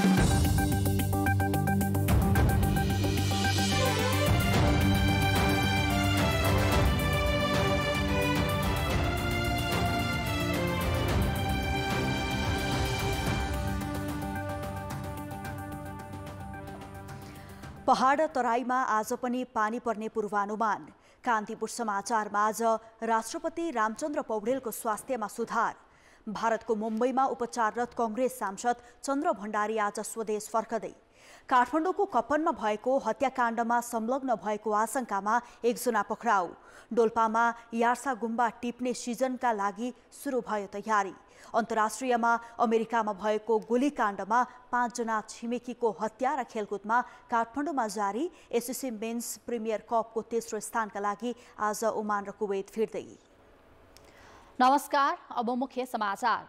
पहाड तराईमा आज पनि पानी पर्ने पूर्वानुमान। कान्तिपुर समाचारमा आज राष्ट्रपति रामचन्द्र पौडेलको स्वास्थ्यमा सुधार। भारतको मुम्बईमा उपचाररत कांग्रेस सांसद चन्द्र भण्डारी आज स्वदेश फर्कदै। काठमाडौँको कपनमा भएको हत्याकाण्डमा संलग्न भएको आशंकामा एकजना पक्राउ। डोल्पामा यार्सा गुम्बा टिप्ने सिजनका लागि सुरु भयो तयारी। अन्तर्राष्ट्रियमा अमेरिकामा भएको गोलीकाण्डमा 5 जना छिमेकीको हत्या र खेलकुदमा काठमाडौँमा जारी एसएससी मेन्स प्रिमियर कपको तेस्रो स्थानका लागि आज ओमान र कुवेत फिर्दै। नमस्कार, अब मुख्य समाचार।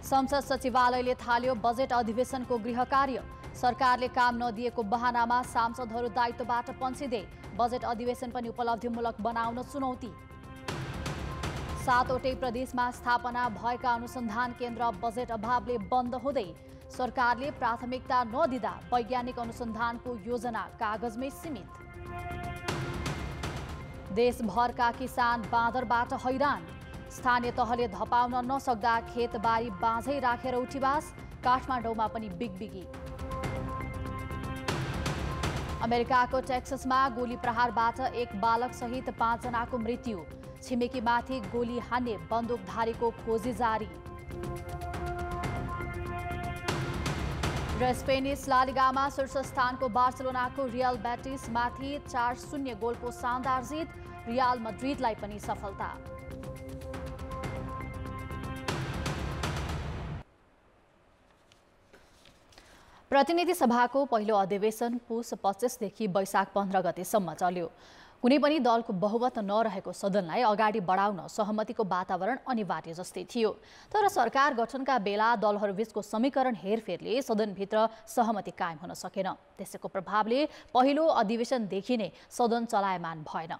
संसद सचिवालयले थाल्यो बजेट अधिवेशनको गृह कार्य। सरकारले काम नदिएको बहानामा सांसदहरू दायित्वबाट पन्छिँदै। बजेट अधिवेशन पनि उपलब्धिमूलक बनाउन चुनौती। 7वटै प्रदेशमा स्थापना भएका अनुसन्धान केन्द्र बजेट अभावले बन्द हुँदै। सरकारले प्राथमिकता नदिँदा वैज्ञानिक अनुसन्धानको योजना कागजमै सीमित। देशभरका किसान बाँदरबाट हैरान। स्थानीय तहले धपाउन नसक्दा खेतबारी बाँझै राखेर उठीबास। काठमाडौँमा पनि बिगबिगी। अमेरिकाको टेक्ससमा गोली प्रहारबाट एक बालक सहित 5 जनाको मृत्यु। छिमेकीमाथि गोली हान्ने बन्दुकधारीको खोजी जारी। र स्पेनिस ला लिगामा शीर्ष स्थानको बार्सिलोनाको रियल बेटिसमाथि 4-0 गोलको शानदार जित। रियल मड्रिडलाई पनि सफलता। प्रतिनिधि सभाको पहिलो अधिवेशन पुस 25 देखि वैशाख 15 गतेसम्म चल्यो। कुनै पनि दलको बहुमत नरहेको सदनलाई अगाडि बढाउन सहमतिको वातावरण अनिवार्य जस्तै थियो। तर सरकार गठनका बेला दलहरूबीचको समीकरण हेरफेरले सदनभित्र सहमति कायम हुन सकेन। त्यसैको प्रभावले पहिलो अधिवेशनदेखि नै सदन चलायमान भएन।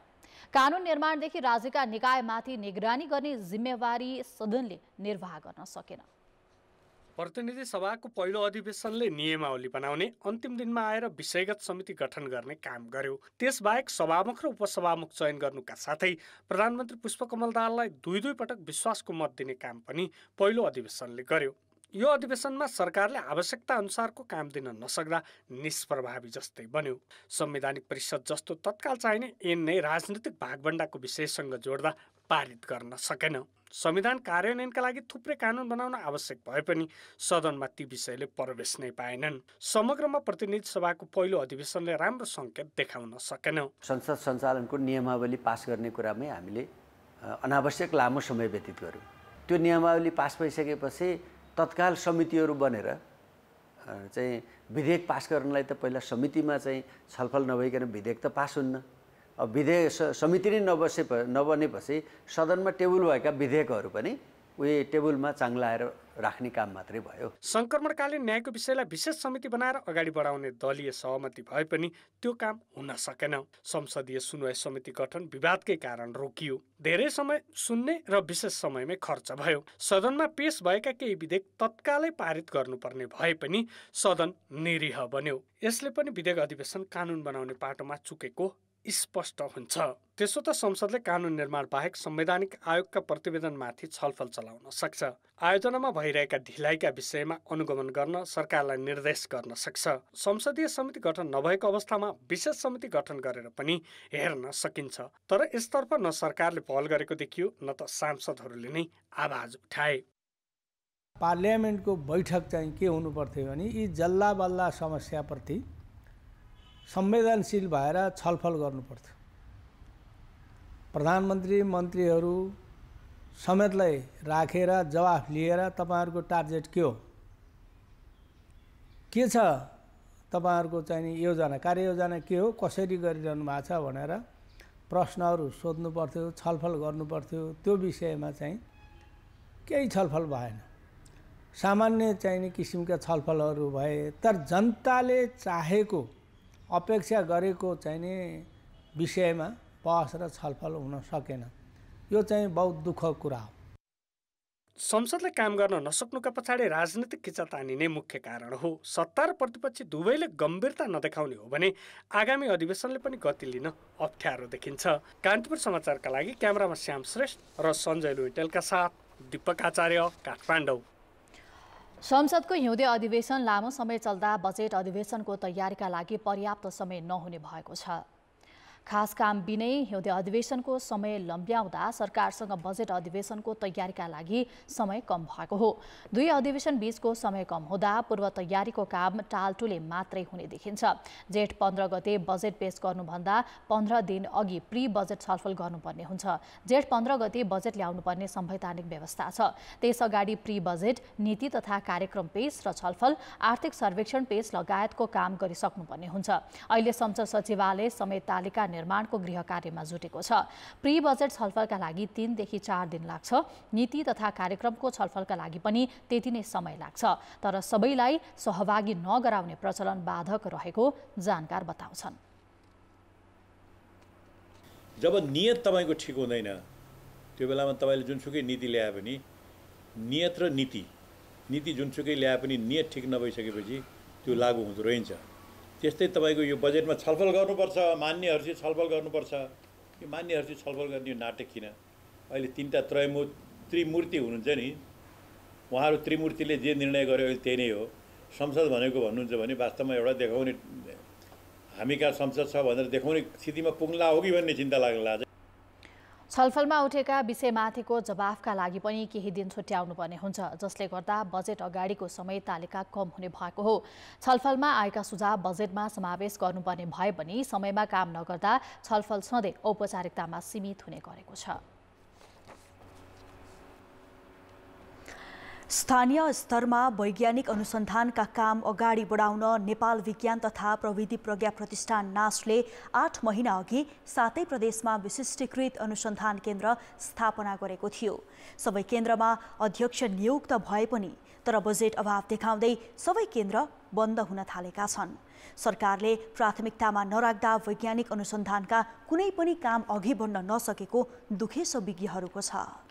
कानुन निर्माणदेखि राज्यका निकायमाथि निगरानी गर्ने जिम्मेवारी सदनले निर्वाह गर्न सकेन। प्रतिनिधि सभाको पहिलो अधिवेशनले नियमावली बनाउने, अन्तिम दिनमा आएर विषयगत समिति गठन गर्ने काम गर्यो। त्यसबाहेक सभामुख र उपसभामुख चयन गर्नुका साथै प्रधानमन्त्री पुष्पकमल दाहाललाई 2 पटक विश्वासको मत दिने काम पनि पहिलो अधिवेशनले गर्यो। यो अधिवेशनमा सरकारले आवश्यकता अनुसारको काम दिन नसक्दा निष्प्रभावी जस्तै बन्यो। संवैधानिक परिषद जस्तो तत्काल चाहिने ऐन नै राजनीतिक भागभण्डाको विषयसँग जोड्दा पारित गर्न सकेन। संविधान कार्यान्वयनका लागि थुप्रै कानुन बनाउन आवश्यक भए पनि सदनमा ती विषयले प्रवेश नै पाएनन्। समग्रमा प्रतिनिधि सभाको पहिलो अधिवेशनले राम्रो सङ्केत देखाउन सकेन। संसद सञ्चालनको नियमावली पास गर्ने कुरामै हामीले अनावश्यक लामो समय व्यतीत गर्यौँ। त्यो नियमावली पास भइसकेपछि तत्काल समितिहरू बनेर चाहिँ विधेयक पास गर्नलाई त पहिला समितिमा चाहिँ छलफल नभइकन विधेयक त पास हुन्न। अब विधेयक समिति नै नबनेपछि सदनमा टेबल भएका विधेयकहरू पनि उही टेबलमा चाङ्लाएर राख्ने काम मात्रै भयो। संक्रमणकालीन न्यायको विषयलाई विशेष समिति बनाएर अगाडि बढाउने दलीय सहमति भए पनि त्यो काम हुन सकेन। संसदीय सुनवाई समिति गठन विवादकै कारण रोकियो। धेरै समय सुन्ने र विशेष समयमै खर्च भयो। सदनमा पेश भएका केही विधेयक तत्कालै पारित गर्नुपर्ने भए पनि सदन निरीह बन्यो। यसले पनि विधेयक अधिवेशन कानुन बनाउने पाटोमा चुकेको स्पष्ट हुन्छ। त्यसो त संसदले कानुन निर्माण बाहेक संवैधानिक आयोगका प्रतिवेदनमाथि छलफल चलाउन सक्छ। आयोजनामा भइरहेका ढिलाइका विषयमा अनुगमन गर्न सरकारलाई निर्देश गर्न सक्छ। संसदीय समिति गठन नभएको अवस्थामा विशेष समिति गठन गरेर पनि हेर्न सकिन्छ। तर यसतर्फ न सरकारले पहल गरेको देखियो न त सांसदहरूले नै आवाज उठाए। पार्लियामेन्टको बैठक चाहिँ के हुनु पर्थ्यो भने यी जल्ला बल्ला समस्याप्रति संवेदनशील भएर छलफल गर्नुपर्थ्यो। प्रधानमन्त्री मन्त्रीहरू समेतलाई राखेर जवाफ लिएर तपाईहरुको टार्गेट के हो, के छ तपाईहरुको चाहिँ योजना कार्ययोजना के हो, कसरी गरिरहनु भएको छ भनेर प्रश्नहरू सोध्नु पर्थ्यो, छलफल गर्नु पर्थ्यो। त्यो विषयमा चाहिँ केही छलफल भएन। सामान्य चाहिने किसिमका छलफलहरू भए, तर जनताले चाहेको अपेक्षा गरेको चाहिने विषयमा बहस र छलफल हुन सकेन। यो चाहिँ बहुत दुःखको कुरा हो। संसदले काम गर्न नसक्नुका पछाडि राजनीतिक खिचातानी नै मुख्य कारण हो। सत्ता र प्रतिपक्ष दुवैले गम्भीरता नदेखाउने हो भने आगामी अधिवेशनले पनि गति लिन अप्ठ्यारो देखिन्छ। कान्तिपुर समाचारका लागि क्यामेरामा श्याम श्रेष्ठ र सञ्जय लुइटेलका साथ दीपक आचार्य, काठमाडौँ। संसदको हिउँदे अधिवेशन लामो समय चल्दा बजेट अधिवेशनको तयारीका लागि पर्याप्त समय नहुने भएको छ। खास काम बिनै हिउँदे अधिवेशनको समय लम्ब्याउँदा सरकारसँग बजेट अधिवेशनको तयारीका लागि समय कम भएको हो। दुई अधिवेशन बीचको समय कम हुँदा पूर्व तयारीको काम टालटुले मात्रै हुने देखिन्छ। जेठ 15 गते बजेट पेश गर्नुभन्दा 15 दिन अघि प्री बजेट छलफल गर्नुपर्ने हुन्छ। जेठ 15 गते बजेट ल्याउनुपर्ने संवैधानिक व्यवस्था छ। त्यसअगाडि प्री बजेट, नीति तथा कार्यक्रम पेश र छलफल, आर्थिक सर्वेक्षण पेश लगायतको काम गरिसक्नुपर्ने हुन्छ। अहिले संसद सचिवालय समय तालिका निर्माणको गृह कार्यमा जुटेको छ। प्री बजेट छलफलका लागि 3 देखि 4 दिन लाग्छ। नीति तथा कार्यक्रमको छलफलका लागि पनि त्यति नै समय लाग्छ। तर सबैलाई सहभागी नगराउने प्रचलन बाधक रहेको जानकार बताउँछन्। जब नियत तपाईको ठिक हुँदैन त्यो बेलामा तपाईले जुनसुकै नीति ल्याए पनि नियत र नीति जुनसुकै ल्याए पनि नियत ठिक नभइसकेपछि त्यो लागू हुँदो रहन्छ। त्यस्तै तपाईको यो बजेटमा छलफल गर्नुपर्छ, मान्यहरुसँग छलफल गर्नुपर्छ। यो मान्यहरुसँग छलफल गर्ने नाटक किन? अहिले 3टा त्रिमूर्ति हुनुहुन्छ नि, उहाँहरु त्रिमूर्तिले जे निर्णय गर्यो अहिले त्यही नै हो। संसद भनेको भन्नुहुन्छ भने वास्तवमा एउटा देखाउने हामी कहाँ संसद छ भनेर देखाउने स्थितिमा पुग्ला हो कि भन्ने चिन्ता लाग्ला। छलफलमा उठेका विषयमाथिको जवाफका लागि पनि केही दिन छुट्याउनु पर्ने हुन्छ, जसले गर्दा बजेट अगाडिको समय तालिका कम हुने भएको हो। छलफलमा आएका सुझाव बजेटमा समावेश गर्नुपर्ने भए पनि समयमा काम नगर्दा छलफल सधैँ औपचारिकतामा सीमित हुने गरेको छ। स्थानीय स्तरमा वैज्ञानिक अनुसन्धानका काम अगाडि बढाउन नेपाल विज्ञान तथा प्रविधि प्रज्ञा प्रतिष्ठान नासले 8 महिना अघि 7 प्रदेशमा विशिष्टीकृत अनुसन्धान केन्द्र स्थापना गरेको थियो। सबै केन्द्रमा अध्यक्ष नियुक्त भए पनि तर बजेट अभाव देखाउँदै सबै केन्द्र बन्द हुन थालेका छन्। सरकारले प्राथमिकतामा नराख्दा वैज्ञानिक अनुसन्धानका कुनै पनि काम अघि बढ्न नसकेको दुखेसो विज्ञहरूको छ।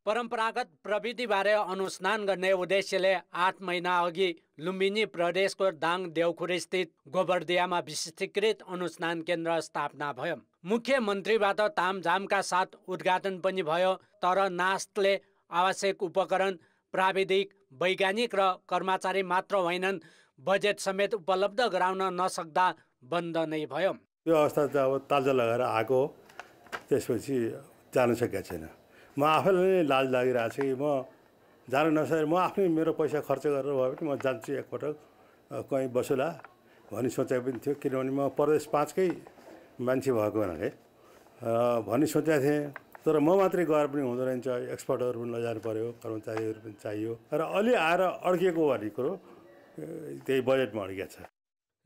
परम्परागत प्रविधिबारे अनुसन्धान गर्ने उद्देश्यले 8 महिना अघि लुम्बिनी प्रदेशको दाङ देउखुर स्थित गोबरदियामा विशिष्टीकृत अनुसन्धान केन्द्र स्थापना भयो। मुख्यमन्त्रीबाट तामझामका साथ उद्घाटन पनि भयो। तर नास्टले आवश्यक उपकरण, प्राविधिक, वैज्ञानिक र कर्मचारी मात्र होइनन्, बजेट समेत उपलब्ध गराउन नसक्दा बन्द नै भयो। यो अवस्था चाहिँ अब ताजा लगाएर आएको, त्यसपछि जान सकेको छैन। म आफैलाई लाज लागिरहेको छ कि म जान नसकेर म आफ्नै मेरो पैसा खर्च गरेर भए पनि म जान्छु एकपटक कहीँ बसुला भन्ने सोचेको पनि थियो। किनभने म प्रदेश 5कै मान्छे भएको हुनाले भन्ने सोचेको थिएँ। तर म मात्रै गएर पनि हुँदो रहेछ, एक्सपर्टहरू पनि लैजानु पर्यो, कर्मचारीहरू पनि चाहियो र अलि आएर अड्किएको भन्ने कुरो त्यही बजेटमा अड्किएको छ।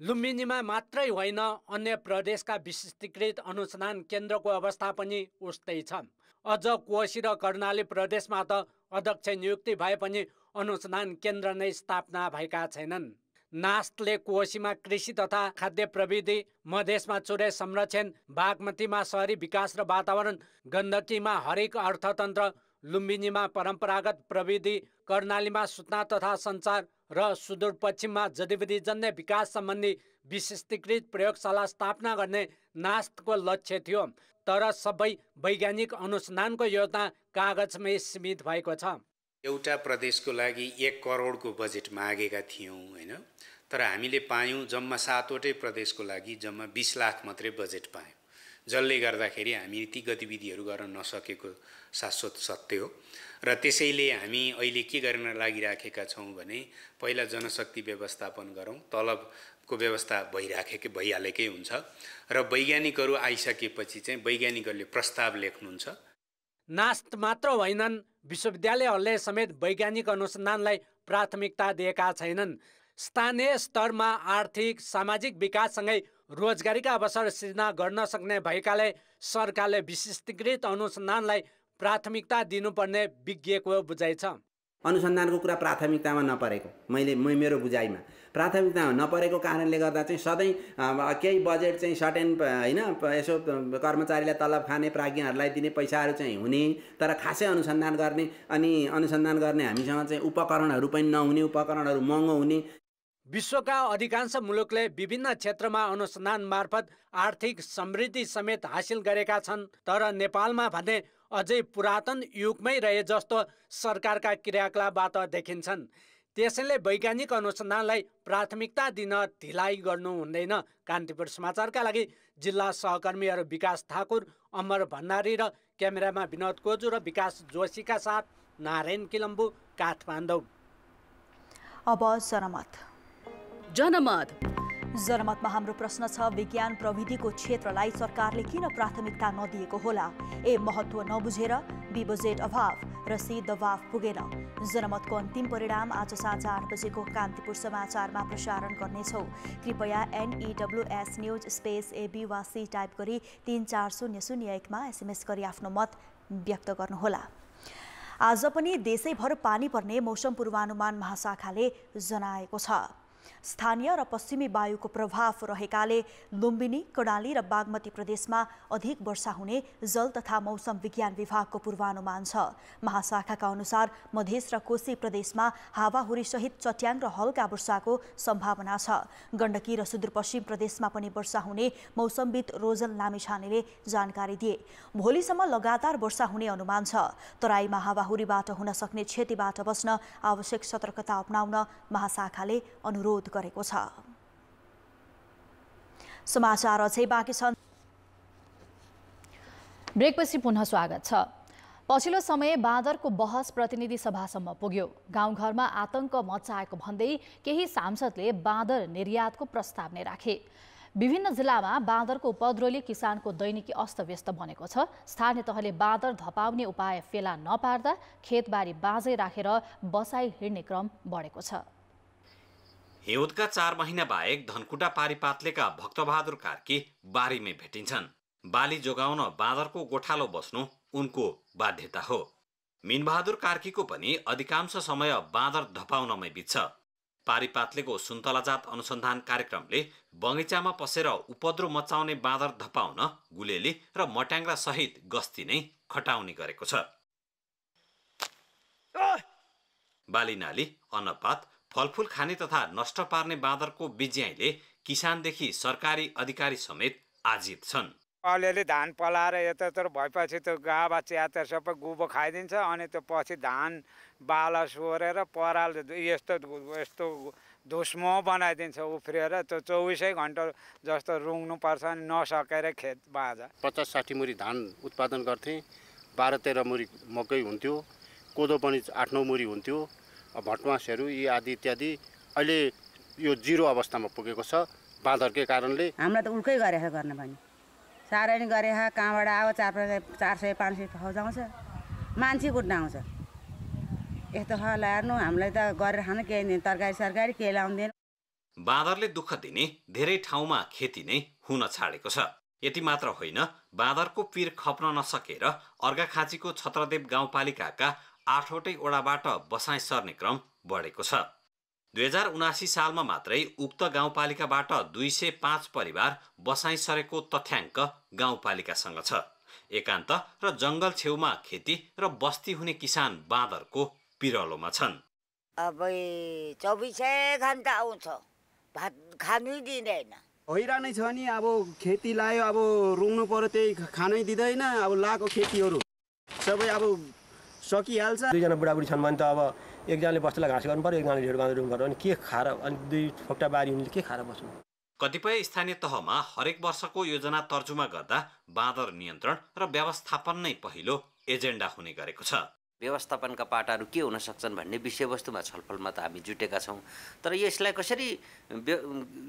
लुम्बिनीमा मात्रै होइन, अन्य प्रदेशका विशिष्टीकृत अनुसन्धान केन्द्रको अवस्था पनि उस्तै छ। अझ कोशी र कर्णाली प्रदेशमा त अध्यक्ष नियुक्ति भए पनि अनुसन्धान केन्द्र नै स्थापना भएका छैनन्। नास्टले कोशीमा कृषि तथा खाद्य प्रविधि, मधेसमा चुरे संरक्षण, बागमतीमा शहरी विकास र वातावरण, गण्डकीमा हरित अर्थतन्त्र, लुम्बिनीमा परम्परागत प्रविधि, कर्णालीमा सूचना तथा सञ्चार र सुदूरपश्चिममा जडीबुटीजन्य विकास सम्बन्धी विशिष्टीकृत प्रयोगशाला स्थापना गर्ने नास्टको लक्ष्य थियो। तर सबै वैज्ञानिक अनुसन्धानको योजना कागजमै सीमित भएको छ। एउटा प्रदेशको लागि 1 करोडको बजेट मागेका थियौँ हैन, तर हामीले पायौँ जम्मा 7वटै प्रदेशको लागि जम्मा 20 लाख मात्रै बजेट पायौँ। जसले गर्दाखेरि हामी ती गतिविधिहरू गर्न नसकेको शाश्वत सत्य हो। र त्यसैले हामी अहिले के गर्न लागिराखेका छौँ भने पहिला जनशक्ति व्यवस्थापन गरौँ, तलबको व्यवस्था भइहालेकै हुन्छ र वैज्ञानिकहरू आइसकेपछि चाहिँ वैज्ञानिकहरूले प्रस्ताव लेख्नुहुन्छ। नास्ट मात्र होइनन्, विश्वविद्यालयहरूले समेत वैज्ञानिक अनुसन्धानलाई प्राथमिकता दिएका छैनन्। स्थानीय स्तरमा आर्थिक सामाजिक विकाससँगै रोजगारीका अवसर सृजना गर्न सक्ने भएकाले सरकारले विशिष्टीकृत अनुसन्धानलाई प्राथमिकता दिनुपर्ने विज्ञको बुझाइ छ। अनुसन्धानको कुरा प्राथमिकतामा नपरेको मेरो बुझाइमा प्राथमिकतामा नपरेको कारणले गर्दा चाहिँ सधैँ केही बजेट चाहिँ सर्टेन होइन यसो कर्मचारीलाई तलब खाने प्राज्ञहरूलाई दिने पैसाहरू चाहिँ हुने तर खासै अनुसन्धान गर्ने अनि अनुसन्धान गर्ने हामीसँग चाहिँ उपकरणहरू पनि नहुने उपकरणहरू महँगो हुने। विश्वका अधिकांश मुलुकले विभिन्न क्षेत्रमा अनुसन्धान मार्फत आर्थिक समृद्धि समेत हासिल गरेका छन् तर नेपालमा भने अझै पुरातन युगमै रहे जस्तो सरकारका क्रियाकलापबाट देखिन्छन्। त्यसैले वैज्ञानिक अनुसन्धानलाई प्राथमिकता दिन ढिलाइ गर्नु हुँदैन। कान्तिपुर समाचारका लागि जिल्ला सहकर्मीहरू विकास ठाकुर, अमर भण्डारी र क्यामेरामा विनोद कोजु र विकास जोशीका साथ नारायण किलम्बु, काठमाडौँ। अब जनमतमा हाम्रो प्रश्न छ, विज्ञान प्रविधिको क्षेत्रलाई सरकारले किन प्राथमिकता नदिएको होला? ए, महत्त्व नबुझेर, बी, बजेट अभाव र सी, दबाव पुगेन। जनमतको अन्तिम परिणाम आज साँझ 8 बजेको कान्तिपुर समाचारमा प्रसारण गर्नेछौँ। कृपया NEWS न्युज स्पेस AB वा C टाइप गरी 34001मा SMS गरी आफ्नो मत व्यक्त गर्नुहोला। आज पनि देशैभर पानी पर्ने मौसम पूर्वानुमान महाशाखाले जनाएको छ। स्थानीय र पश्चिमी वायुको प्रभाव रहेकाले लुम्बिनी, कर्णाली र बागमती प्रदेशमा अधिक वर्षा हुने जल तथा मौसम विज्ञान विभागको पूर्वानुमान छ। महाशाखाका अनुसार मधेस र कोशी प्रदेशमा हावाहुरीसहित चट्याङ र हल्का वर्षाको सम्भावना छ। गण्डकी र सुदूरपश्चिम प्रदेशमा पनि वर्षा हुने मौसमविद रोजन लामिछानेले जानकारी दिए। भोलिसम्म लगातार वर्षा हुने अनुमान छ। तराईमा हावाहुरीबाट हुन सक्ने क्षतिबाट बच्न आवश्यक सतर्कता अपनाउन महाशाखाले अनुरोध गरेको छ। समाचार अझै बाँकी छन्। ब्रेकपछि पुनः स्वागत छ। पछिल्लो समय बाँदरको बहस प्रतिनिधि सभासम्म पुग्यो। गाउँघरमा आतंक मच्चाएको भन्दै केही सांसदले बाँदर निर्यातको प्रस्ताव नै राखे। विभिन्न जिल्लामा बाँदरको उपद्रवले किसानको दैनिकी अस्तव्यस्त बनेको छ। स्थानीय तहले बाँदर धपाउने उपाय फेला नपार्दा खेतबारी बाँझै राखेर बसाई हिँड्ने क्रम बढेको छ। हिउँदका 4 महिना बाहेक धनकुटा पारिपातलेका भक्तबहादुर कार्की बारीमै भेटिन्छन्। बाली जोगाउन बाँदरको गोठालो बस्नु उनको बाध्यता हो। मिनबहादुर कार्कीको पनि अधिकांश समय बाँदर धपाउनमै बित्छ। पारिपातलेको सुन्तलाजात अनुसन्धान कार्यक्रमले बगैँचामा पसेर उपद्रो मचाउने बाँदर धपाउन गुलेली र मट्याङ्ग्रा सहित गस्ती नै खटाउने गरेको छ। बालीनाली, अन्नपात, फलफुल खाने तथा नष्ट पार्ने बाँदरको बिज्याइले किसानदेखि सरकारी अधिकारी समेत आजित छन्। अलिअलि धान पलाएर यताउता भएपछि त्यो गाभा च्यातेर सबै गुबो खाइदिन्छ अनि त्यो पछि धान बाला सोरेर पराल यस्तो धुस्मो बनाइदिन्छ उफ्रिएर त्यो 24 घण्टा जस्तो रुङ्नु पर्छ अनि नसकेर खेत बाजा। 50-60 मुरी धान उत्पादन गर्थे, 12-13 मुरी मकै हुन्थ्यो, कोदो पनि 8-9 मुरी हुन्थ्यो, भटमासहरू यी आदि इत्यादि अहिले यो जिरो अवस्थामा पुगेको छ बाँदरकै कारणले। हामीलाई त उल्कै गरेछ गर्न पनि साह्रै नै गरे। कहाँबाट आयो 400-500 फौज आउँछ, मान्छे कुट्न आउँछ। यस्तो खालको हेर्नु हामीलाई त गरेर खान केही तरकारी सरकारी केही लाउँदैन। बाँदरले दुःख दिने धेरै ठाउँमा खेती नै हुन छाडेको छ। यति मात्र होइन, बाँदरको पिर खप्न नसकेर अर्घाखाँचीको छत्रदेव गाउँपालिकाका 8वटै ओडाबाट बसाइ सर्ने क्रम बढेको छ। 2079 सालमा मात्रै उक्त गाउँपालिकाबाट 205 परिवार बसाइ सरेको तथ्याङ्क गाउँपालिकासँग छ। एकान्त र जङ्गल छेउमा खेती र बस्ती हुने किसान बाँदरको पिरलोमा छन्। अब 24 घण्टा आउँछ, भात खानै दिँदैन। हैरानै छ नि, अब खेती लायो, अब रुङ्नु पर्यो, त्यही खानै दिँदैन। अब लाएको खेतीहरू सबै अब सकिहाल्छ। 2जना बुढाबुढी छन् भने त अब एकजनाले बस्तीलाई घाँस गर्नु पर्यो, एकजनाले ढेड बाँधेर पर्यो, अनि के खाएर, अनि 2 फोक्टा बारी हुनेले के खाएर बस्नु। कतिपय स्थानीय तहमा हरेक वर्षको योजना तर्जुमा गर्दा बाँदर नियन्त्रण र व्यवस्थापन नै पहिलो एजेन्डा हुने गरेको छ। व्यवस्थापनका पाटाहरू के हुन सक्छन् भन्ने विषयवस्तुमा छलफलमा त हामी जुटेका छौँ। तर यसलाई कसरी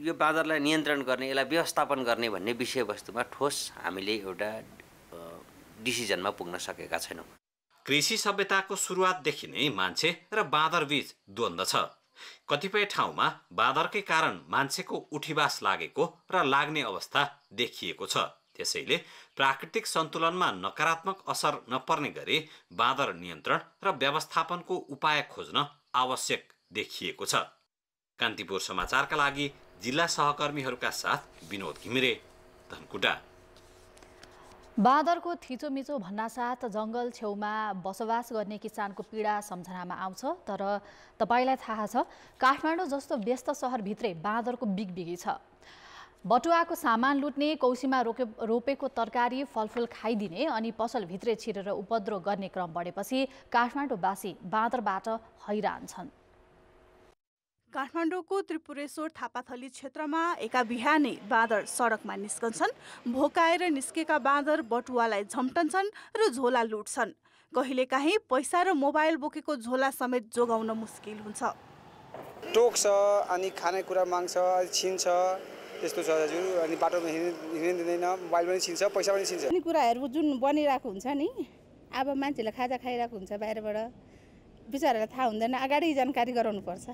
यो बाँदरलाई नियन्त्रण गर्ने, यसलाई व्यवस्थापन गर्ने भन्ने विषयवस्तुमा ठोस हामीले एउटा डिसिजनमा पुग्न सकेका छैनौँ। कृषि सभ्यताको सुरुवातदेखि नै मान्छे र बाँदरबीच द्वन्द्व छ। कतिपय ठाउँमा बाँदरकै कारण मान्छेको उठीबास लागेको र लाग्ने अवस्था देखिएको छ। त्यसैले प्राकृतिक सन्तुलनमा नकारात्मक असर नपर्ने गरी बाँदर नियन्त्रण र व्यवस्थापनको उपाय खोज्न आवश्यक देखिएको छ। कान्तिपुर समाचारका लागि जिल्ला सहकर्मीहरूका साथ विनोद घिमिरे, धनकुटा। बाँदरको थिचोमिचो भन्नासाथ जङ्गल छेउमा बसोबास गर्ने किसानको पीडा सम्झनामा आउँछ। तर तपाईलाई थाहा छ, काठमाडौँ जस्तो व्यस्त सहरभित्रै बाँदरको बिगबिगी छ। बटुवाको सामान लुट्ने, कौसीमा रोपेको तरकारी फलफुल खाइदिने अनि पसलभित्रै छिरेर उपद्रो गर्ने क्रम बढेपछि काठमाडौँवासी बाँदरबाट हैरान छन्। काठमाडौँको त्रिपुरेश्वर थापाथली क्षेत्रमा एका बिहानै बाँदर सडकमा निस्कन्छन्। भोकाएर निस्केका बाँदर बटुवालाई झम्टन्छन् र झोला लुट्छन्। कहिलेकाहीँ पैसा र मोबाइल बोकेको झोला समेत जोगाउन मुस्किल हुन्छ। टोक्छ अनि खानेकुरा माग्छ, छिन्छ, त्यस्तो छ हजुर। अनि बाटोमा हिँड्न दिँदैन, मोबाइल पनि छिन्छ, पैसा पनि छिन्छ। अनि कुराहरू जुन बनिरहेको हुन्छ नि, अब मान्छेले खाजा खाइरहेको हुन्छ बाहिरबाट, बिचरालाई थाहा हुँदैन, अगाडि जानकारी गराउनुपर्छ।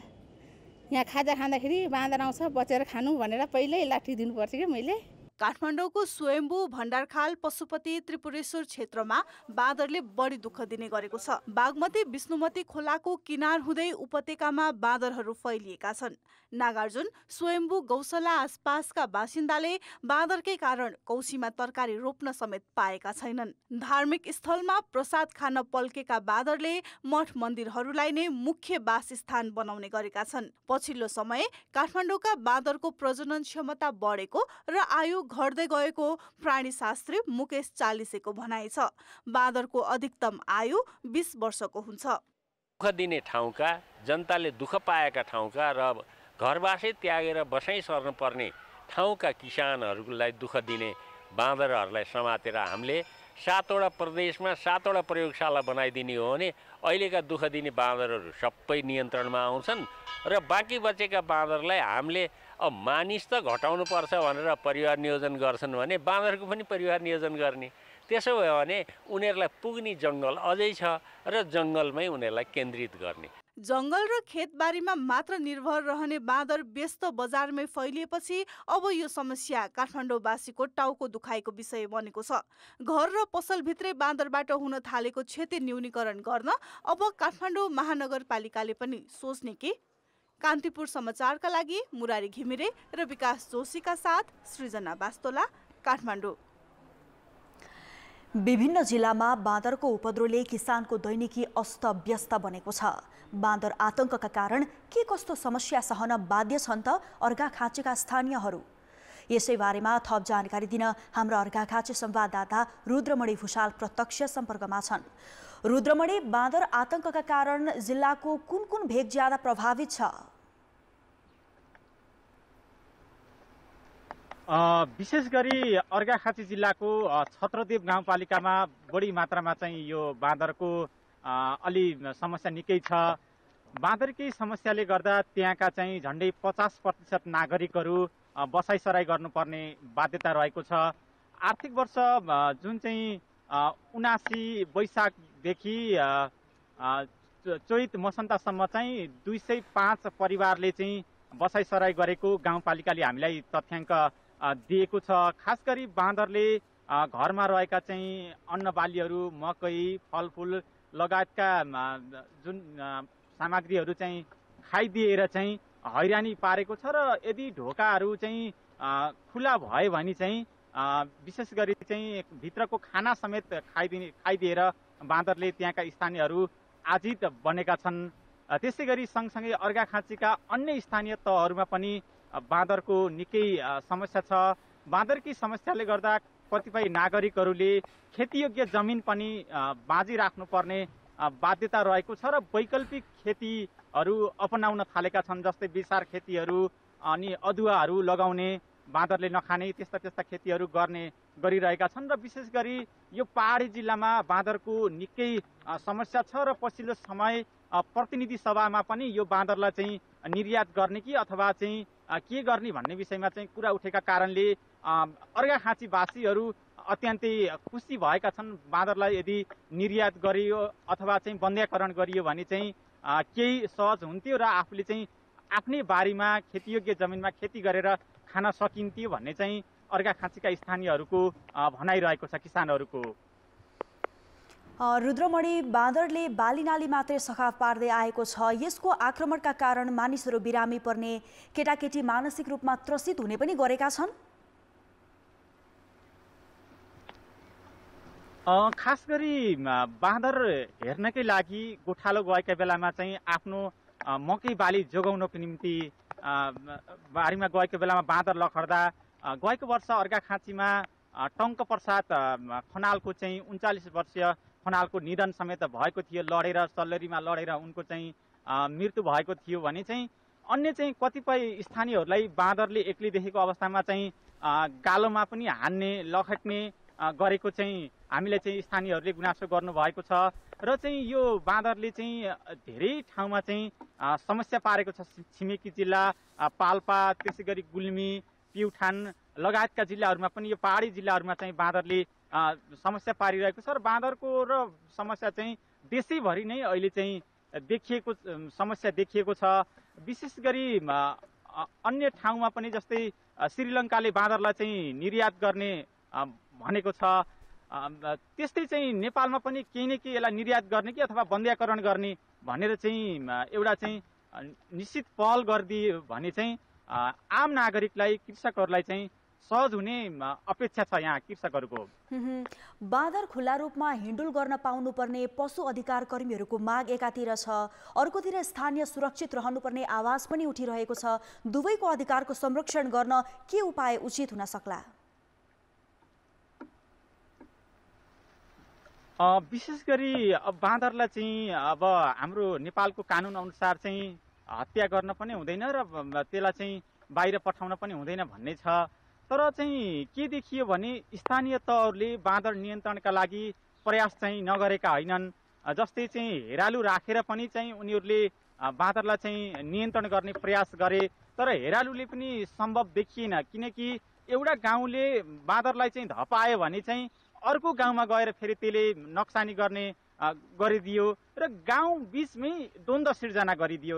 यहाँ खाजा खाँदाखेरि बाँदर आउँछ, बचेर खानु भनेर पहिल्यै लाठी दिनुपर्छ कि मैले। काठमाडौँको स्वयम्भू भण्डारखाल पशुपति त्रिपुरेश्वर क्षेत्रमा बाँदरले बढी दुःख दिने गरेको छ। बागमती विष्णुमती खोलाको किनार हुँदै उपत्यकामा बाँदरहरू फैलिएका छन्। नागार्जुन स्वयम्भू गौशाला आसपासका बासिन्दाले बाँदरकै कारण कौसीमा तरकारी रोप्न समेत पाएका छैनन्। धार्मिक स्थलमा प्रसाद खान पल्केका बाँदरले मठ मन्दिरहरूलाई नै मुख्य वासस्थान बनाउने गरेका छन्। पछिल्लो समय काठमाडौँका बाँदरको प्रजनन क्षमता बढेको र आयु घट्दै गएको प्राणीशास्त्री मुकेश चालिसेको भनाइ छ। बाँदरको अधिकतम आयु 20 वर्षको हुन्छ। दुःख दिने ठाउँका, जनताले दुःख पाएका ठाउँका र घरबासै त्यागेर बसाइ सर्नुपर्ने ठाउँका किसानहरूलाई दुःख दिने बाँदरहरूलाई समातेर हामीले 7वटा प्रदेशमा 7वटा प्रयोगशाला बनाइदिने हो भने अहिलेका दुःख दिने बाँदरहरू सबै नियन्त्रणमा आउँछन् र बाँकी बचेका बाँदरलाई हामीले अब मानिस त घटाउनु पर्छ भनेर परिवार नियोजन गर्छन् भने बाँदरको पनि परिवार नियोजन गर्ने। त्यसो भयो भने उनीहरूलाई पुग्ने जङ्गल अझै छ र जङ्गलमै उनीहरूलाई केन्द्रित गर्ने। जङ्गल र खेतबारीमा मात्र निर्भर रहने बाँदर व्यस्त बजारमै फैलिएपछि अब यो समस्या काठमाडौँवासीको टाउको दुखाइको विषय बनेको छ। घर र पसलभित्रै बाँदरबाट हुन थालेको क्षति न्यूनीकरण गर्न अब काठमाडौँ महानगरपालिकाले पनि सोच्ने कि। कान्तिपुर समाचारका लागि मुरारी घिमिरे र विकास जोशीका साथ सृजना बास्तोला, काठमाडौँ। विभिन्न जिल्लामा बाँदरको उपद्रोले किसानको दैनिकी अस्तव्यस्त बनेको छ। बाँदर आतंकका कारण के कस्तो समस्या सहन बाध्य छन् त अर्घाखाँचीका स्थानीयहरू? यसै बारेमा थप जानकारी दिन हाम्रा अर्घाखाँची संवाददाता रुद्रमणि भुषाल प्रत्यक्ष सम्पर्कमा छन्। रुद्रमणि, बाँदर आतंकका कारण जिल्लाको कुन कुन भेग ज्यादा प्रभावित छ? विशेष गरी अर्घाखाँची जिल्लाको छत्रदेव गाउँपालिकामा बढी मात्रामा चाहिँ यो बाँदरको अलि समस्या निकै छ। बाँदरकै समस्याले गर्दा त्यहाँका चाहिँ झन्डै 50% नागरिकहरू बसाइसराई गर्नुपर्ने बाध्यता रहेको छ। आर्थिक वर्ष जुन चाहिँ 79 वैशाखदेखि चैत मसन्तसम्म चाहिँ 205 परिवारले चाहिँ बसाइसराई गरेको गाउँपालिकाले हामीलाई तथ्याङ्क दिएको छ। खास गरी बाँदरले घरमा रहेका चाहिँ अन्नबालीहरू, मकै, फलफुल लगायतका जुन सामग्रीहरू चाहिँ खाइदिएर चाहिँ हैरानी पारेको छ र यदि ढोकाहरू चाहिँ खुला भयो भने चाहिँ विशेष गरी चाहिँ भित्रको खाना समेत खाइदिएर बाँदरले त्यहाँका स्थानीयहरू आजित बनेका छन्। त्यसै गरी सँगसँगै अर्घाखाँचीका अन्य स्थानीय तहहरूमा पनि बाँदरको निकै समस्या छ। बाँदरकी समस्याले गर्दा कतिपय नागरिकहरूले खेतीयोग्य जमिन पनि बाँझी राख्नुपर्ने बाध्यता रहेको छ र वैकल्पिक खेतीहरू अपनाउन थालेका छन्। जस्तै बिसार खेतीहरू अनि अदुवाहरू लगाउने, बाँदरले नखाने त्यस्ता खेतीहरू गरिरहेका छन्। र विशेष गरी यो पहाडी जिल्लामा बाँदरको निकै समस्या छ र पछिल्लो समय प्रतिनिधि सभामा पनि यो बाँदरलाई चाहिँ निर्यात गर्ने कि अथवा चाहिँ के गर्ने भन्ने विषयमा चाहिँ कुरा उठेका कारणले अर्घाखाँचीवासीहरू अत्यन्तै खुसी भएका छन्। बाँदरलाई यदि निर्यात गरियो अथवा चाहिँ बन्ध्याकरण गरियो भने चाहिँ केही सहज हुन्थ्यो र आफूले चाहिँ आफ्नै बारीमा खेतीयोग्य जमिनमा खेती गरेर खान सकिन्थ्यो भन्ने चाहिँ अर्घाखाँचीका स्थानीयहरूको भनाइरहेको छ किसानहरूको। रुद्रमणि, बाँदरले बालीनाली मात्रै सखाप पार्दै आएको छ। यसको आक्रमणका कारण मानिसहरू बिरामी पर्ने, केटाकेटी मानसिक रूपमा त्रसित हुने पनि गरेका छन्। खास गरी बाँदर हेर्नकै लागि गोठालो गएका बेलामा चाहिँ आफ्नो मकै बाली जोगाउनको निम्ति बारीमा गएको बेलामा बाँदर लखड्दा गएको वर्ष अर्घाखाँचीमा टङ्क प्रसाद खनालको चाहिँ 39 वर्षीय खनालको निधन समेत भएको थियो। लडेर सल्लरीमा लडेर उनको चाहिँ मृत्यु भएको थियो भने चाहिँ अन्य चाहिँ कतिपय स्थानीयहरूलाई बाँदरले एक्लै देखेको अवस्थामा चाहिँ गालोमा पनि हान्ने लखट्ने गरेको चाहिँ हामीले चाहिँ स्थानीयहरूले गुनासो गर्नुभएको छ। र चाहिँ यो बाँदरले चाहिँ धेरै ठाउँमा चाहिँ समस्या पारेको छ। छिमेकी जिल्ला पाल्पा, त्यसै गरी गुल्मी, प्युठान लगायतका जिल्लाहरूमा पनि यो पहाडी जिल्लाहरूमा चाहिँ बाँदरले समस्या पारिरहेको छ। र बाँदरको र समस्या चाहिँ देशैभरि नै अहिले चाहिँ समस्या देखिएको छ। विशेष गरी अन्य ठाउँमा पनि जस्तै श्रीलङ्काले बाँदरलाई चाहिँ निर्यात गर्ने भनेको छ। त्यस्तै चाहिँ नेपालमा पनि केही न केही यसलाई निर्यात गर्ने कि अथवा बन्द्याकरण गर्ने भनेर चाहिँ एउटा चाहिँ निश्चित पहल गरिदियो भने चाहिँ आम नागरिकलाई, कृषकहरूलाई चाहिँ सहज हुने अपेक्षा छ यहाँ कृषकहरूको। बाँदर खुल्ला रूपमा हिँडुल गर्न पाउनुपर्ने पशु अधिकार कर्मीहरूको माग एकातिर छ, अर्कोतिर स्थानीय सुरक्षित रहनुपर्ने आवाज पनि उठिरहेको छ। दुवैको अधिकारको संरक्षण गर्न के उपाय उचित हुन सक्ला? विशेष गरी बाँदरलाई चाहिँ अब हाम्रो नेपालको कानुन अनुसार चाहिँ हत्या गर्न पनि हुँदैन र त्यसलाई चाहिँ बाहिर पठाउन पनि हुँदैन भन्ने छ। तर चाहिँ के देखियो भने स्थानीय तहहरूले बाँदर नियन्त्रणका लागि प्रयास चाहिँ नगरेका होइनन्। जस्तै चाहिँ हेरालु राखेर पनि चाहिँ उनीहरूले बाँदरलाई चाहिँ नियन्त्रण गर्ने प्रयास गरे, तर हेरालुले पनि सम्भव देखिएन। किनकि एउटा गाउँले बाँदरलाई चाहिँ धपायो भने चाहिँ अर्को गाउँमा गएर फेरि त्यसले नक्सानी गरिदियो र गाउँ बिचमै द्वन्द्व सिर्जना गरिदियो।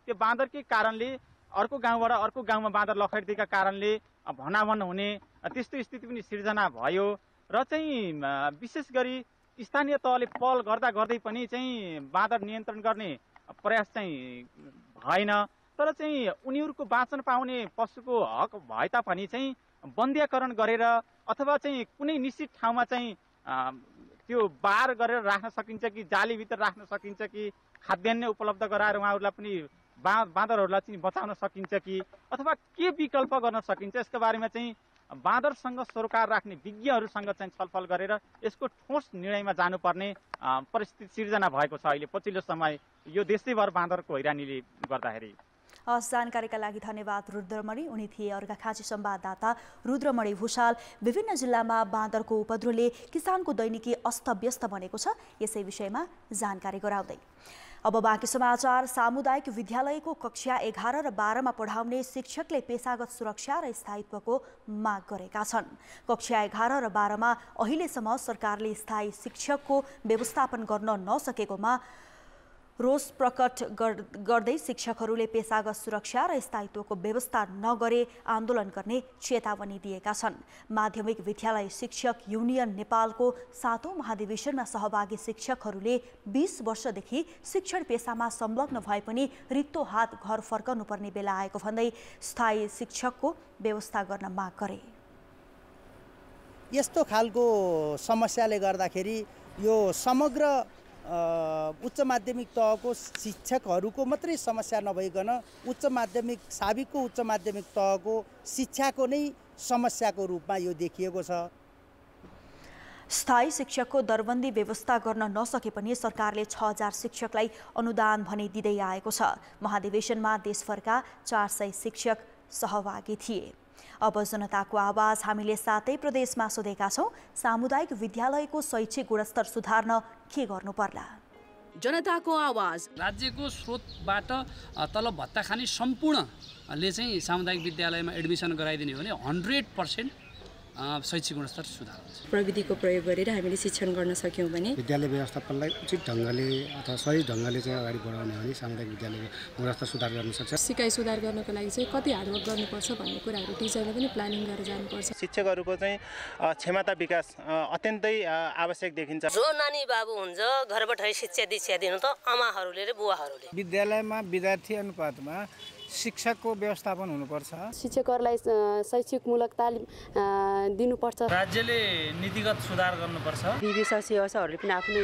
त्यो बाँदरकै कारणले अर्को गाउँबाट अर्को गाउँमा बाँदर लखडिदिएका कारणले भनाभन हुने त्यस्तो स्थिति पनि सिर्जना भयो। र चाहिँ विशेष गरी स्थानीय तहले पहल गर्दै पनि चाहिँ बाँदर नियन्त्रण गर्ने प्रयास चाहिँ भएन। तर चाहिँ उनीहरूको बाँच्न पाउने पशुको हक भए तापनि चाहिँ बन्द्याकरण गरेर अथवा चाहिँ कुनै निश्चित ठाउँमा चाहिँ त्यो बार गरेर राख्न सकिन्छ कि जालीभित्र राख्न सकिन्छ कि खाद्यान्न उपलब्ध गराएर उहाँहरूलाई पनि बाँदरहरूलाई चाहिँ बचाउन सकिन्छ कि अथवा के विकल्प गर्न सकिन्छ, यसको बारेमा चाहिँ बाँदरसँग सरोकार राख्ने विज्ञहरूसँग चाहिँ छलफल गरेर यसको ठोस निर्णयमा जानुपर्ने परिस्थिति सिर्जना भएको छ अहिले पछिल्लो समय यो देशैभर बाँदरको हैरानीले गर्दाखेरि। जानकारीका लागि धन्यवाद रुद्रमणि। उनी थिए अर्घाखाँची संवाददाता रुद्रमणि भूषाल। विभिन्न जिल्लामा बाँदरको उपद्रवले किसानको दैनिकी अस्तव्यस्त बनेको छ, यसै विषयमा जानकारी गराउँदै। अब बाँकी समाचार। सामुदायिक विद्यालयको कक्षा 11 र 12 मा पढाउने शिक्षकले पेशागत सुरक्षा र स्थायित्वको माग गरेका छन्। कक्षा 11 र 12 मा अहिलेसम्म सरकारले स्थायी शिक्षकको व्यवस्थापन गर्न नसकेकोमा रोष प्रकट गर्दै शिक्षकहरूले पेशागत सुरक्षा र स्थायित्वको व्यवस्था नगरे आन्दोलन गर्ने चेतावनी दिएका छन्। माध्यमिक विद्यालय शिक्षक युनियन नेपालको 7औं महाधिवेशनमा सहभागी शिक्षकहरूले 20 वर्षदेखि शिक्षण पेशामा संलग्न भए पनि रित्तो हात घर फर्कनु पर्ने बेला आएको भन्दै स्थायी शिक्षकको व्यवस्था गर्न माग गरे। यस्तो खालको समस्याले गर्दाखेरि यो समग्र उच्च माध्यमिक तहको शिक्षकहरूको मात्रै समस्या नभइकन उच्च माध्यमिक साबिकको उच्च माध्यमिक तहको शिक्षाको नै समस्याको रूपमा यो देखिएको छ। स्थायी शिक्षकको दरबन्दी व्यवस्था गर्न नसके पनि सरकारले 6000 शिक्षकलाई अनुदान भने दिँदै आएको छ। महाधिवेशनमा देशभरका 400 शिक्षक सहभागी थिए। अब जनताको आवाज हामीले 7 प्रदेशमा सोधेका छौं। सामुदायिक विद्यालयको शैक्षिक गुणस्तर सुधार्न के गर्नु पर्ला? जनताको आवाज। राज्यको स्रोतबाट तलब भत्ता खाने सम्पूर्णले चाहिँ सामुदायिक विद्यालयमा एडमिसन गराइदिने हो भने 100% शैक्षिक गुणस्तर सुधार हुन्छ। प्रविधिको प्रयोग गरेर हामीले शिक्षण गर्न सक्यौँ भने विद्यालय व्यवस्थापनलाई उचित ढङ्गले अथवा सही ढङ्गले चाहिँ अगाडि बढाउने हो भने सामुदायिक विद्यालयको गुणस्तर सुधार गर्न सक्छ। सिकाइ सुधार गर्नको लागि चाहिँ कति हार्डवर्क गर्नुपर्छ भन्ने कुराहरू टिचरले पनि प्लानिङ गरेर जानुपर्छ। शिक्षकहरूको चाहिँ क्षमता विकास अत्यन्तै आवश्यक देखिन्छ। जो नानी बाबु हुन्छ घरबाट शिक्षा दीक्षा दिनु त आमाहरूले र बुवाहरूले। विद्यालयमा विद्यार्थी अनुपातमा शिक्षकको व्यवस्थापन हुनुपर्छ। शिक्षकहरूलाई शैक्षिकमूलक तालिम दिनुपर्छ। राज्यले नीतिगत सुधार गर्नुपर्छ। विशेषज्ञहरूले पनि आफ्नो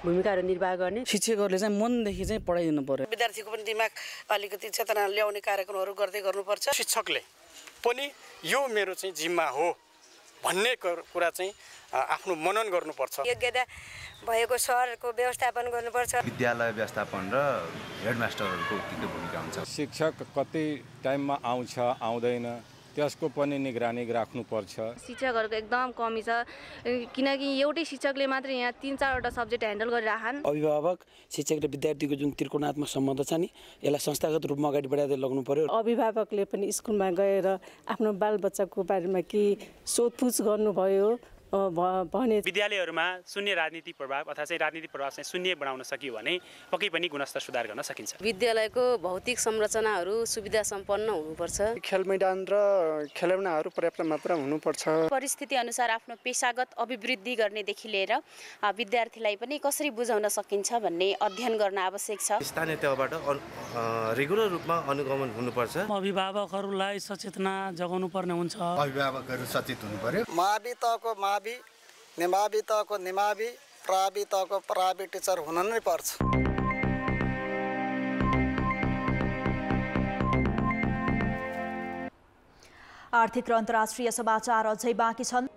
भूमिकाहरू निर्वाह गर्ने। शिक्षकहरूले चाहिँ मनदेखि चाहिँ पढाइदिनु पर्यो। विद्यार्थीको पनि दिमाग अलिकति चेतना ल्याउने कार्यक्रमहरू गर्दै गर्नुपर्छ। शिक्षकले पनि यो मेरो चाहिँ जिम्मा हो भन्ने कुरा चाहिँ आफ्नो मनन गर्नुपर्छ। योग्यता भएको सरको व्यवस्थापन गर्नुपर्छ। विद्यालय व्यवस्थापन र हेडमास्टरहरूको उत्तिकै भूमिका हुन्छ। शिक्षक कति टाइममा आउँछ आउँदैन त्यसको पनि निगरानी राख्नुपर्छ। शिक्षकहरूको एकदम कमी छ किनकि एउटै शिक्षकले मात्र यहाँ 3-4वटा सब्जेक्ट ह्यान्डल गरिरहन्। अभिभावक शिक्षक र विद्यार्थीको जुन त्रिकोणात्मक सम्बन्ध छ नि यसलाई संस्थागत रूपमा अगाडि बढाउँदै लग्नु पर्यो। अभिभावकले पनि स्कुलमा गएर आफ्नो बालबच्चाको बारेमा केही सोधपुछ गर्नुभयो भने विद्यालयहरूमा शून्य राजनीति प्रभाव अथवा चाहिँ राजनीतिक प्रभाव चाहिँ शून्य बनाउन सकियो भने पक्कै पनि गुणस्तर सुधार गर्न सकिन्छ। विद्यालयको भौतिक संरचनाहरू सुविधा सम्पन्न हुनुपर्छ। खेल मैदान र खेलौनाहरू पर्याप्त मात्रामा हुनुपर्छ। परिस्थिति अनुसार आफ्नो पेशागत अभिवृद्धि गर्नेदेखि लिएर विद्यार्थीलाई पनि कसरी बुझाउन सकिन्छ भन्ने अध्ययन गर्न आवश्यक छ। स्थानीय तहबाट रेगुलर रूपमा अनुगमन हुनुपर्छ। अभिभावकहरूलाई सचेतना जगाउनु पर्ने हुन्छ। अभिभावकहरू सचेत हुनु पर्यो। मावि तहको मावि, निमावि तहको निमावि, प्रावि तहको प्रावि टिचर हुन नै पर्छ। आर्थिक र अन्तर्राष्ट्रिय समाचार अझै बाँकी छन्।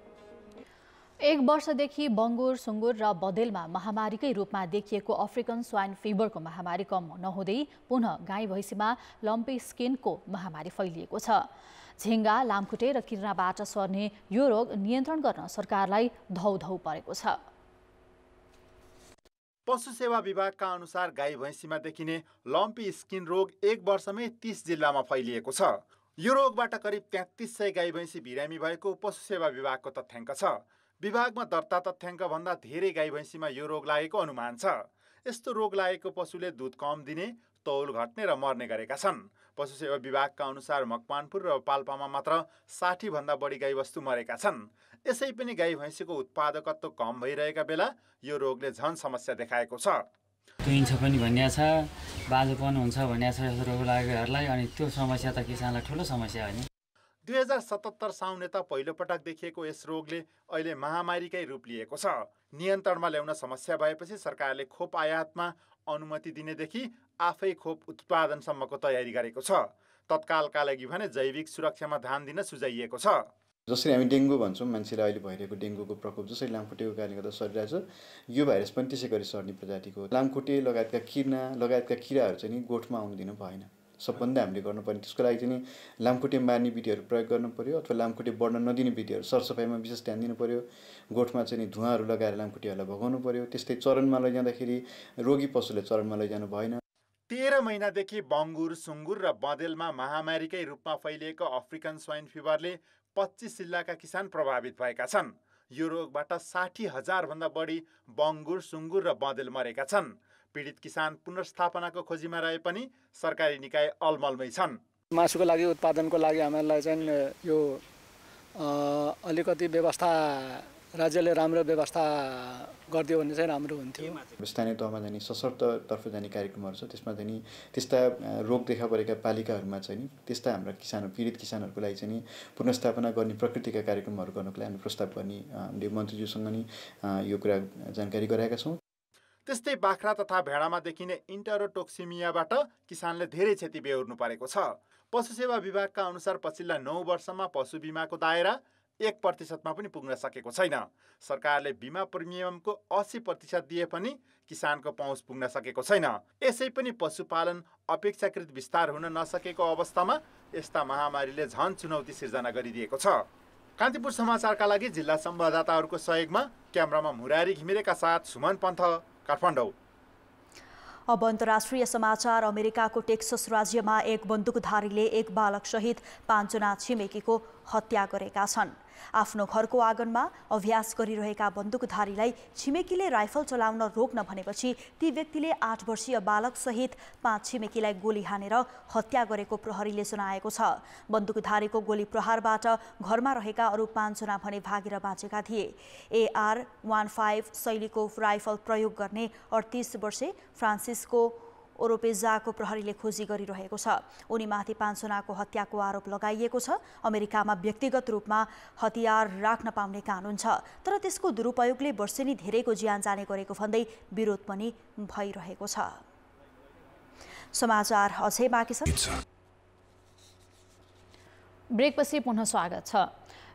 एक वर्षदेखि बङ्गुर सुँगुर र बदेलमा महामारीकै रूपमा देखिएको अफ्रिकन स्वाइन फिभरको महामारी कम नहुँदै पुनः गाई भैँसीमा लम्पी स्किनको महामारी फैलिएको छ। झिङ्गा, लामखुट्टे र किर्नाबाट सर्ने यो रोग नियन्त्रण गर्न सरकारलाई धौधौ परेको छ। पशु सेवा विभागका अनुसार गाई भैँसीमा देखिने लम्पी स्किन रोग एक वर्षमै 30 जिल्लामा फैलिएको छ। यो रोगबाट करिब 3300 गाई भैँसी बिरामी भएको पशु सेवा विभागको तथ्याङ्क छ। विभागमा दर्ता तथ्याङ्क भन्दा धेरै गाई भैँसीमा यो रोग लागेको अनुमान छ। यस्तो रोग लागेको पशुले दुध कम दिने, तौल घट्ने र मर्ने गरेका छन्। पशु सेवा विभागका अनुसार मकवानपुर र पाल्पामा मात्र 60 भन्दा बढी गाईवस्तु मरेका छन्। यसै पनि गाई भैँसीको उत्पादकत्व कम भइरहेका बेला यो रोगले झन समस्या देखाएको छ। तुइन्छ पनि भनिएको छ, बाजोपन हुन्छ भनिएको छ यस्तो रोग लागेकोहरूलाई, अनि त्यो समस्या त किसानलाई ठुलो समस्या हो नि। 2077 साउन यता पहिलोपटक देखिएको यस रोगले अहिले महामारीकै रूप लिएको छ। नियन्त्रणमा ल्याउन समस्या भएपछि सरकारले खोप आयातमा अनुमति दिनेदेखि आफै खोप उत्पादनसम्मको तयारी गरेको छ। तत्कालका लागि भने जैविक सुरक्षामा ध्यान दिन सुझाइएको छ। जसरी हामी डेङ्गु भन्छौँ, मान्छेलाई अहिले भइरहेको डेङ्गुको प्रकोप जसरी लामखुट्टेको कारणले गर्दा सरिरहेको छ, यो भाइरस पनि त्यसै गरी सर्ने प्रजातिको। लामखुट्टे लगायतका किर्ना लगायतका किराहरू चाहिँ नि गोठमा आउनु दिनु भएन। सबभन्दा हामीले गर्नुपर्ने त्यसको लागि चाहिँ लामखुट्टे मार्ने विधिहरू प्रयोग गर्नु पर्यो अथवा लामखुट्टे बढ्न नदिने विधिहरू सरसफाइमा विशेष ध्यान दिनु पर्यो। गोठमा चाहिँ धुवाँहरू लगाएर लामखुट्टेहरूलाई भगाउनु पर्यो। त्यस्तै चरनमा लैजाँदाखेरि रोगी पशुले चरनमा लैजानु भएन। 13 महिनादेखि बङ्गुर, सुँगुर र बँदेलमा महामारीकै रूपमा फैलिएको अफ्रिकन स्वाइन फिभरले 25 जिल्लाका किसान प्रभावित भएका छन्। यो रोगबाट 60,000 भन्दा बढी बङ्गुर, सुँगुर र बँदेल मरेका छन्। पीडित किसान पुनर्स्थापनाको खोजीमा रहे पनि सरकारी निकाय अलमलमै छन्। मासुको लागि उत्पादनको लागि हामीलाई चाहिँ यो अलिकति व्यवस्था राज्यले राम्रो व्यवस्था गरिदियो भने चाहिँ राम्रो हुन्थ्यो। स्थानीय तहमा जाने सशर्ततर्फ जाने कार्यक्रमहरू छ, त्यसमा चाहिँ त्यस्ता रोग देखा परेका पालिकाहरूमा चाहिँ त्यस्ता हाम्रा किसानहरू पीडित किसानहरूको लागि चाहिँ पुनर्स्थापना गर्ने प्रकृतिका कार्यक्रमहरू गर्नको लागि हामी प्रस्ताव गर्ने हामीले मन्त्रीज्यूसँग नि यो कुरा जानकारी गराएका छौँ। त्यस्तै बाख्रा तथा भेडामा देखिने इन्टरोटोक्सिमियाबाट किसानले धेरै क्षति बेहोर्नु परेको छ। पशु सेवा विभागका अनुसार पछिल्ला 9 वर्षमा पशु बिमाको दायरा 1% पनि पुग्न सकेको छैन। सरकारले बिमा प्रिमियमको 80% दिए पनि किसानको पहुँच पुग्न सकेको छैन। यसै पनि पशुपालन अपेक्षाकृत विस्तार हुन नसकेको अवस्थामा यस्ता महामारीले झन चुनौती सिर्जना गरिदिएको छ। कान्तिपुर समाचारका लागि जिल्ला संवाददाताहरूको सहयोगमा क्यामेरामा मुरारी घिमिरेका साथ सुमन पन्थ, काठमाडौँ। अब अन्तर्राष्ट्रिय समाचार। अमेरिकाको टेक्सस राज्यमा एक बन्दुकधारीले एक बालक सहित 5 जना छिमेकीको हत्या गरेका छन्। आफ्नो घरको आँगनमा अभ्यास गरिरहेका बन्दुकधारीलाई छिमेकीले राइफल चलाउन रोक्न भनेपछि ती व्यक्तिले 8 वर्षीय बालकसहित 5 छिमेकीलाई गोली हानेर हत्या गरेको प्रहरीले जनाएको छ। बन्दुकधारीको गोली प्रहारबाट घरमा रहेका अरू 5 जना भने भागेर बाँचेका थिए। AR-15 शैलीको राइफल प्रयोग गर्ने 38 वर्षे फ्रान्सिस्को ओरोपेजाको प्रहरीले खोजी गरिरहेको छ। उनीमाथि 5 जनाको हत्याको आरोप लगाइएको छ। अमेरिकामा व्यक्तिगत रूपमा हतियार राख्न पाउने कानुन छ, तर त्यसको दुरुपयोगले वर्षेनी धेरैको ज्यान जाने गरेको भन्दै विरोध पनि भइरहेको छ। समाचार अझै बाँकी छ। ब्रेकपछि पुनः स्वागत छ।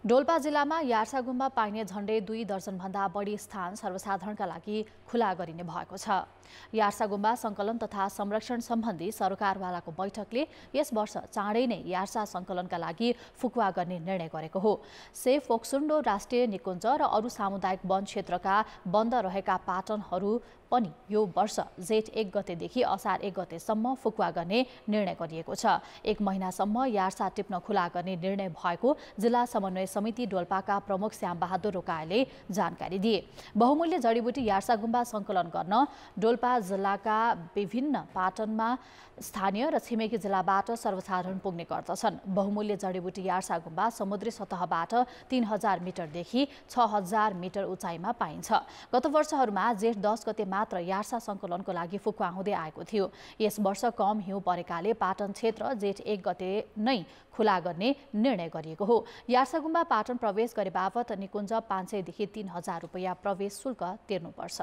डोल्पा जिल्लामा यार्सा गुम्बा पाइने झण्डै 2 दर्जनभन्दा बढी स्थान सर्वसाधारणका लागि खुला गरिने भएको छ। यार्सा गुम्बा सङ्कलन तथा संरक्षण सम्बन्धी सरकारवालाको बैठकले यस वर्ष चाँडै नै यार्सा सङ्कलनका लागि फुकुवा गर्ने निर्णय गरेको हो। सेफ फोक्सुन्डो राष्ट्रिय निकुञ्ज र अरू सामुदायिक वन क्षेत्रका बन्द रहेका पाटनहरू पनि यो वर्ष जेठ 1 गतेदेखि असार 1 गतेसम्म फुकुवा गर्ने निर्णय गरिएको छ। 1 महिनासम्म यार्सा टिप्न खुला गर्ने निर्णय भएको जिल्ला समन्वय समिति डोल्पाका प्रमुख श्यामबहादुर रोकाले जानकारी दिए। बहुमूल्य जडीबुटी यार्सा गुम्बा सङ्कलन गर्न डोल्पा जिल्लाका विभिन्न पाटनमा स्थानीय र छिमेकी जिल्लाबाट सर्वसाधारण पुग्ने गर्दछन्। बहुमूल्य जडीबुटी यार्सा गुम्बा समुद्री सतहबाट 3000 मिटरदेखि 6000 मिटर उचाइमा पाइन्छ। गत वर्षहरूमा जेठ 10 गते मात्र यार्सा सङ्कलनको लागि फुकुवा हुँदै आएको थियो। यस वर्ष कम हिउँ परेकाले पाटन क्षेत्र जेठ 1 गते नै खुला गर्ने निर्णय गरिएको हो। यार्सा गुम्बा पाटन प्रवेश गरे बापत निकुञ्ज 500 देखि 3000 रुपैयाँ प्रवेश शुल्क तिर्नुपर्छ।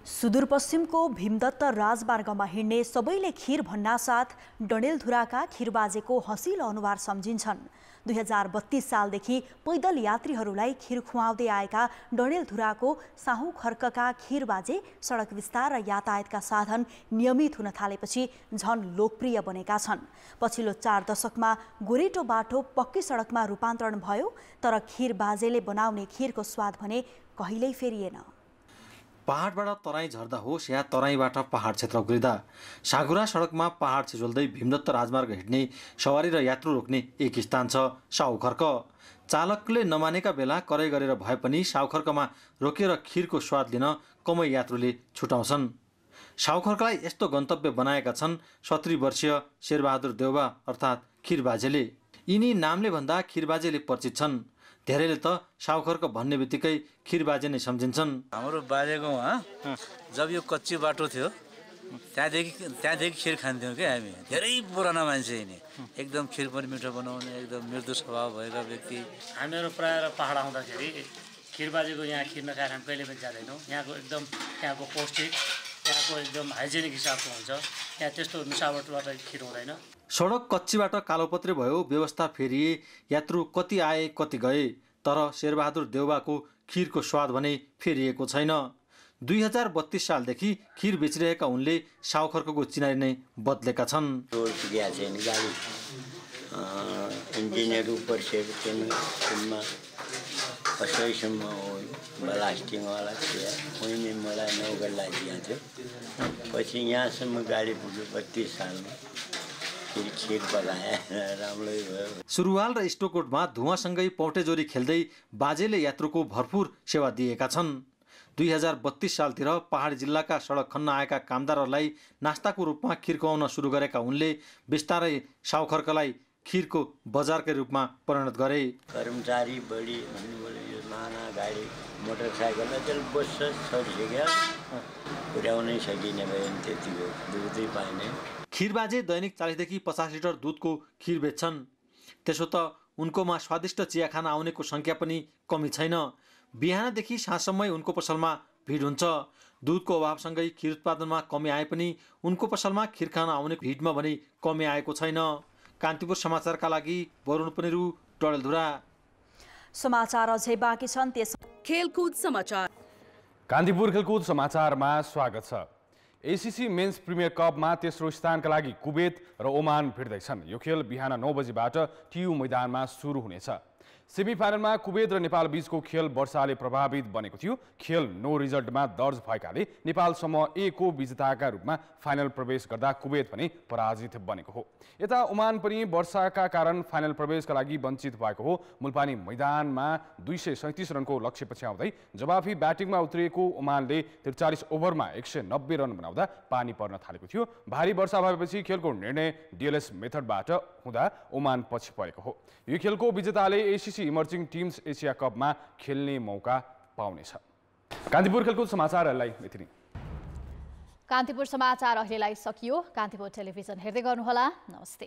सुदूरपश्चिमको भीमदत्त राजमार्गमा हिँड्ने सबैले खीर भन्नासाथ डडेलधुराका खीरबाजेको हँसिलो अनुहार सम्झिन्छन्। 2032 सालदेखि पैदल यात्रीहरूलाई खीर खुवाउँदै आएका डडेलधुराको साहु खर्कका खीरबाजे सडक विस्तार र यातायातका साधन नियमित हुन थालेपछि झन लोकप्रिय बनेका छन्। पछिल्लो 4 दशकमा गोरेटो बाटो पक्की सडकमा रूपान्तरण भयो, तर खीरबाजेले बनाउने खीरको स्वाद भने कहिल्यै फेरिएन। पहाडबाट तराई झर्दा होस् या तराईबाट पहाड क्षेत्र उक्लिँदा सागुरा सडकमा पहाड छिचोल्दै भीमदत्त राजमार्ग हिँड्ने सवारी र यात्रु रोक्ने एक स्थान छ साहु खर्क। चालकले नमानेका बेला कराई गरेर भए पनि साहु खर्कमा रोकेर खीरको स्वाद लिन कमै यात्रुले छुटाउँछन्। साहु खर्कलाई यस्तो गन्तव्य बनाएका छन् 70 वर्षीय शेरबहादुर देउबा अर्थात् खीरबाजेले। यिनी नामले भन्दा खीरबाजेले परिचित छन्। धेरैले त साहु खर्क भन्ने बित्तिकै खीरबाजे नै सम्झिन्छन्। हाम्रो बाजेको जब यो कच्ची बाटो थियो त्यहाँदेखि खीर खान्थ्यौँ क्या हामी। धेरै पुराना मान्छे यिनी, एकदम खीर पनि मिठो बनाउने, एकदम मृदु स्वभाव भएका व्यक्ति। हामीहरू प्रायः पहाड आउँदाखेरि खीरबाजेको यहाँ खीर नखाएर हामी कहिले पनि जाँदैनौँ। यहाँको पौष्टिक, यहाँको एकदम हाइजेनिक हिसाबको हुन्छ। यहाँ त्यस्तो मिसावटबाट खीर हुँदैन। सडक कच्चीबाट कालोपत्रे भयो, व्यवस्था फेरिए, यात्रु कति आए कति गए, तर शेरबहादुर देउबाको खीरको स्वाद भने फेरिएको छैन। 2032 सालदेखि खीर बेचिरहेका उनले साहु खर्कको चिनारी नै बदलेका छन्। इन्जिनियर ऊपर से असैसम्म ब्लास्टिङवाला थियो, उनी मलाई नौगल्ला दिएको थियो। पछि यहाँसम्म गाडी पुग्यो 32 सालमा। खीर बनाए, राम्रै भयो। सुरुवाल र स्टोकोटमा धुवासँगै पौटेजोरी खेल्दै बाजेले यात्रुको भरपुर सेवा दिएका छन्। 2032 सालतिर पहाडी जिल्लाका सडक खन्न आएका कामदारहरूलाई नास्ताको रूपमा खीर खुवाउन सुरु गरेका उनले बिस्तारै साहु खर्कलाई खीरको बजारकै रूपमा परिणत गरे। कर्मचारी बढी भन्नुभयो, यो नाना गाडी मोटरसाइकलमा चाहिँ बस्छ सकिसक्यो, पुर्याउनै सकिने भयो भने त्यतिको दुधै पाइने। खीरबाजे दैनिक 40 देखि 50 लिटर दुधको खीर बेच्छन्। त्यसो त उनकोमा स्वादिष्ट चिया खान आउनेको सङ्ख्या पनि कमी छैन। बिहानदेखि साँझसम्मै उनको पसलमा भिड हुन्छ। दुधको अभावसँगै खीर उत्पादनमा कमी आए पनि उनको पसलमा खीर खान आउने भिडमा भने कमी आएको छैन। कान्तिपुर समाचारका लागि वरुण पनेरू, डडेलधुरा। समाचार अझै बाँकी छन्। खेलकुद समाचार। कान्तिपुर खेलकुद समाचारमा स्वागत छ। एसीसी मेन्स प्रिमियर कपमा तेस्रो स्थानका लागि कुवेत र ओमान भिड्दैछन्। यो खेल बिहान 9 बजीबाट टियु मैदानमा सुरु हुनेछ। सेमिफाइनलमा कुवेत र नेपाल बीचको खेल वर्षाले प्रभावित बनेको थियो। खेल नो रिजल्टमा दर्ज भएकाले नेपाल समूह ए को विजेताका रूपमा फाइनल प्रवेश गर्दा कुवेत पनि पराजित बनेको हो। यता ओमान पनि वर्षाका कारण फाइनल प्रवेशका लागि वञ्चित भएको हो। मुलपानी मैदानमा 237 रनको लक्ष्य पछ्याउँदै जवाफी ब्याटिङमा उत्रिएको ओमानले 43 ओभरमा 190 रन बनाउँदा पानी पर्न थालेको थियो। भारी वर्षा भएपछि खेलको निर्णय डीएलएस मेथडबाट हुँदा ओमान पछि परेको हो। यो खेलको विजेताले एसीसी इमर्जिङ टिम्स एसिया कपमा खेल्ने मौका पाउनेछ। कान्तिपुर खेलकुद समाचारहरूलाई यति नै। कान्तिपुर समाचार अहिलेलाई सकियो। कान्तिपुर टेलिभिजन हेर्दै गर्नुहोला। नमस्ते।